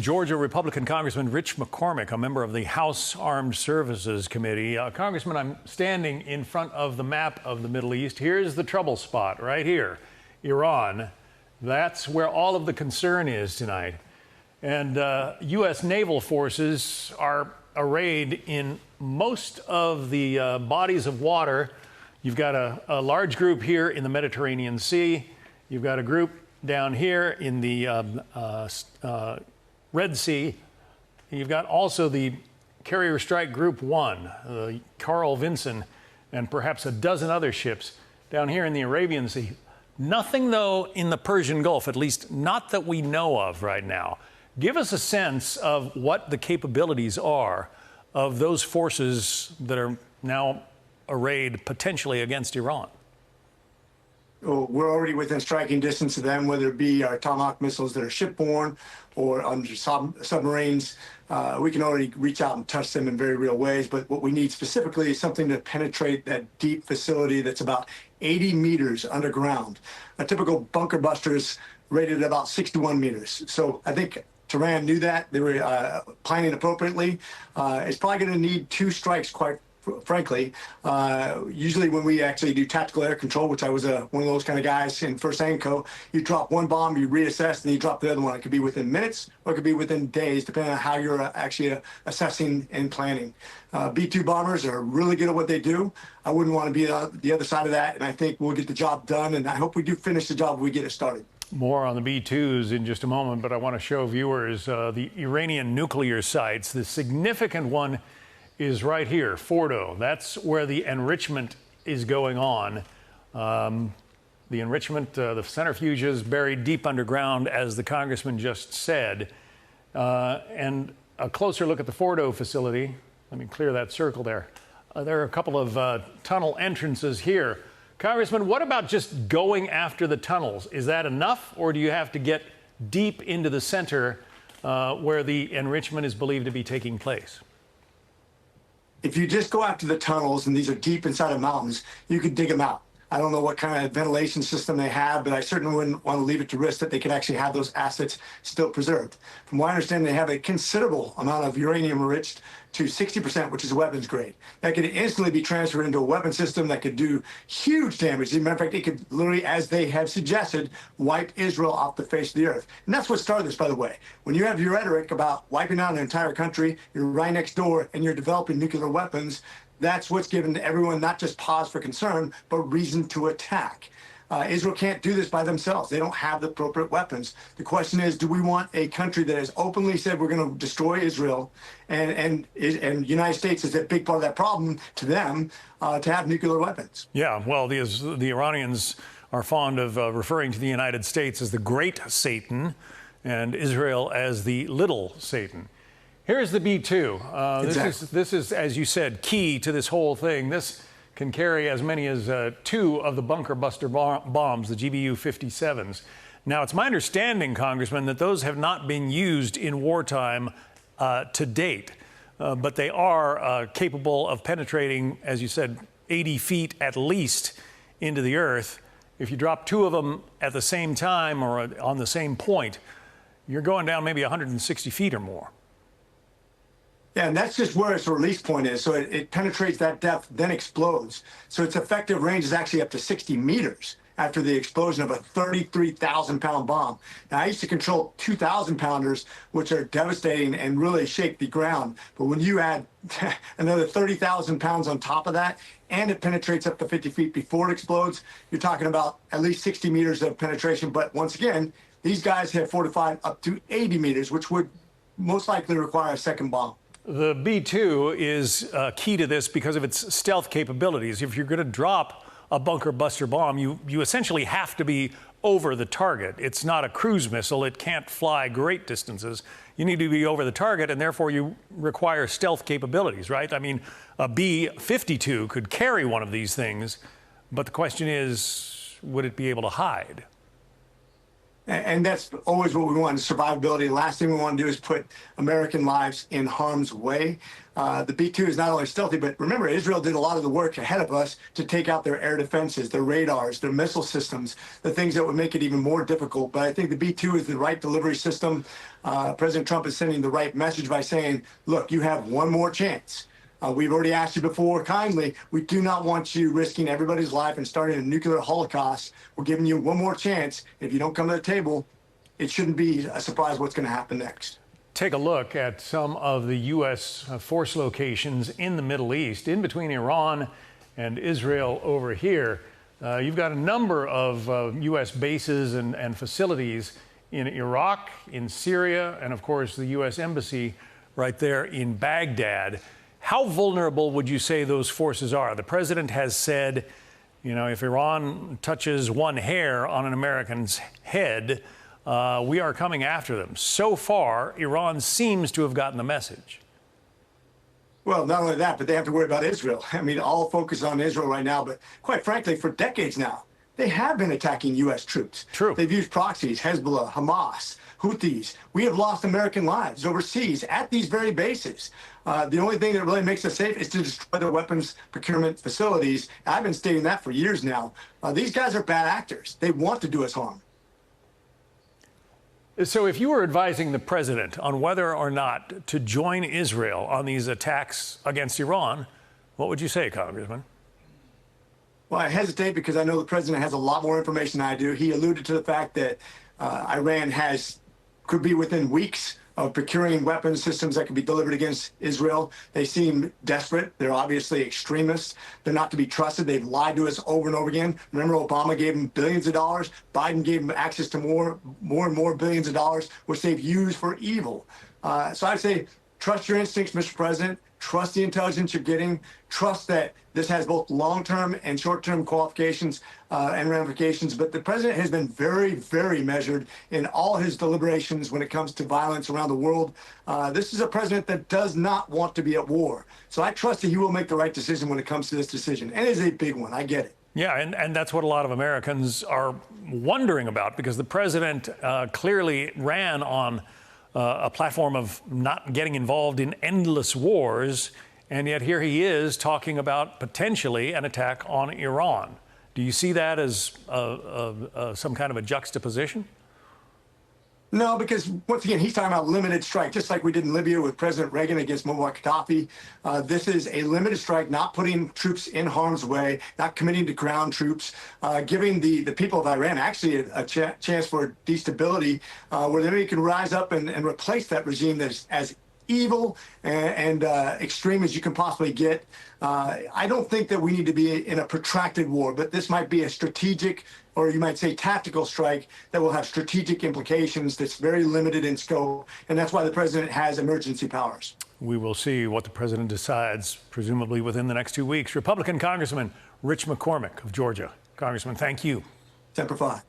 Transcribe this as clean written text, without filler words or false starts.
Georgia Republican Congressman Rich McCormick, a member of the House Armed Services Committee. Congressman, I'm standing in front of the map of the Middle East. Here's the trouble spot right here, Iran. That's where all of the concern is tonight. And U.S. naval forces are arrayed in most of the bodies of water. You've got a large group here in the Mediterranean Sea. You've got a group down here in the Red Sea. You've got also the Carrier Strike Group 1, Carl Vinson, and perhaps a dozen other ships down here in the Arabian Sea. Nothing, though, in the Persian Gulf, at least not that we know of right now. Give us a sense of what the capabilities are of those forces that are now arrayed potentially against Iran. We're already within striking distance of them, whether it be our Tomahawk missiles that are shipborne or under submarines. We can already reach out and touch them in very real ways. But what we need specifically is something to penetrate that deep facility that's about 80 meters underground. A typical bunker buster is rated at about 61 meters. So I think Tehran knew that. They were planning appropriately. It's probably going to need two strikes, quite frankly. Usually when we actually do tactical air control, which I was one of those kind of guys in First ANCO, you drop one bomb, you reassess, and you drop the other one. It could be within minutes or it could be within days, depending on how you're actually assessing and planning. B-2 bombers are really good at what they do. I wouldn't want to be the other side of that, and I think we'll get the job done, and I hope we do finish the job when we get it started. More on the B-2s in just a moment, but I want to show viewers the Iranian nuclear sites. The significant one is right here, Fordo. That's where the enrichment is going on. The enrichment, the centrifuges buried deep underground, as the congressman just said. And a closer look at the Fordo facility. Let me clear that circle there. There are a couple of tunnel entrances here. Congressman, what about just going after the tunnels? Is that enough, or do you have to get deep into the center where the enrichment is believed to be taking place? If you just go after the tunnels, and these are deep inside of mountains, you could dig them out. I don't know what kind of ventilation system they have, but I certainly wouldn't want to leave it to risk that they could actually have those assets still preserved. From what I understand, they have a considerable amount of uranium enriched to 60%, which is weapons grade. That could instantly be transferred into a weapon system that could do huge damage. As a matter of fact, it could literally, as they have suggested, wipe Israel off the face of the earth. And that's what started this, by the way. When you have your rhetoric about wiping out an entire country, you're right next door, and you're developing nuclear weapons, that's what's given everyone not just pause for concern, but reason to attack. Israel can't do this by themselves. They don't have the appropriate weapons. The question is, do we want a country that has openly said we're going to destroy Israel, and the United States is a big part of that problem to them, to have nuclear weapons? Yeah, well, the Iranians are fond of referring to the United States as the great Satan and Israel as the little Satan. Here's the B-2. Exactly. This is, as you said, key to this whole thing. This can carry as many as 2 of the bunker buster bombs, the GBU-57s. Now, it's my understanding, Congressman, that those have not been used in wartime to date, but they are capable of penetrating, as you said, 80 feet at least into the earth. If you drop 2 of them at the same time or on the same point, you're going down maybe 160 feet or more. Yeah, and that's just where its release point is. So it penetrates that depth, then explodes. So its effective range is actually up to 60 meters after the explosion of a 33,000-pound bomb. Now, I used to control 2,000-pounders, which are devastating and really shake the ground. But when you add another 30,000 pounds on top of that, and it penetrates up to 50 feet before it explodes, you're talking about at least 60 meters of penetration. But once again, these guys have fortified up to 80 meters, which would most likely require a second bomb. The B-2 is key to this because of its stealth capabilities. If you're going to drop a bunker buster bomb, you essentially have to be over the target. It's not a cruise missile. It can't fly great distances. You need to be over the target, and therefore you require stealth capabilities, right? I mean, a B-52 could carry one of these things, but the question is, would it be able to hide? And that's always what we want, is survivability. The last thing we want to do is put American lives in harm's way. The B-2 is not only stealthy, but remember, Israel did a lot of the work ahead of us to take out their air defenses, their radars, their missile systems, the things that would make it even more difficult. But I think the B-2 is the right delivery system. President Trump is sending the right message by saying, look, you have one more chance. We've already asked you before kindly, we do not want you risking everybody's life and starting a nuclear holocaust. We're giving you one more chance. If you don't come to the table, it shouldn't be a surprise what's going to happen next. Take a look at some of the U.S. force locations in the Middle East, in between Iran and Israel over here. You've got a number of U.S. bases and facilities in Iraq, in Syria, and of course the U.S. Embassy right there in Baghdad. How vulnerable would you say those forces are? The president has said, you know, if Iran touches one hair on an American's head, we are coming after them. So far, Iran seems to have gotten the message. Well, not only that, but they have to worry about Israel. I mean, all focus on Israel right now, but quite frankly, for decades now, they have been attacking U.S. troops. True. They've used proxies, Hezbollah, Hamas, Houthis. We have lost American lives overseas at these very bases. The only thing that really makes us safe is to destroy their weapons procurement facilities. I've been stating that for years now. These guys are bad actors. They want to do us harm. So if you were advising the president on whether or not to join Israel on these attacks against Iran, what would you say, Congressman? Well, I hesitate because I know the president has a lot more information than I do. He alluded to the fact that Iran could be within weeks of procuring weapons systems that could be delivered against Israel. They seem desperate. They're obviously extremists. They're not to be trusted. They've lied to us over and over again. Remember, Obama gave them billions of dollars. Biden gave them access to more and more billions of dollars, which they've used for evil. So I'd say trust your instincts, Mr. President. Trust the intelligence you're getting. Trust that this has both long-term and short-term qualifications and ramifications. But the president has been very, very measured in all his deliberations when it comes to violence around the world. This is a president that does not want to be at war. So I trust that he will make the right decision when it comes to this decision. And it is a big one. I get it. Yeah, and that's what a lot of Americans are wondering about, because the president clearly ran on a platform of not getting involved in endless wars, and yet here he is talking about potentially an attack on Iran. Do you see that as some kind of a juxtaposition? No, because once again, he's talking about limited strike, just like we did in Libya with President Reagan against Muammar Gaddafi. This is a limited strike, not putting troops in harm's way, not committing to ground troops, giving the people of Iran actually a chance for destability, where they can rise up and replace that regime that's as evil and extreme as you can possibly get. I don't think that we need to be in a protracted war, but this might be a strategic, or you might say tactical strike that will have strategic implications that's very limited in scope, and that's why the president has emergency powers. We will see what the president decides, presumably within the next 2 weeks. Republican Congressman Rich McCormick of Georgia. Congressman, thank you. Semper Fi.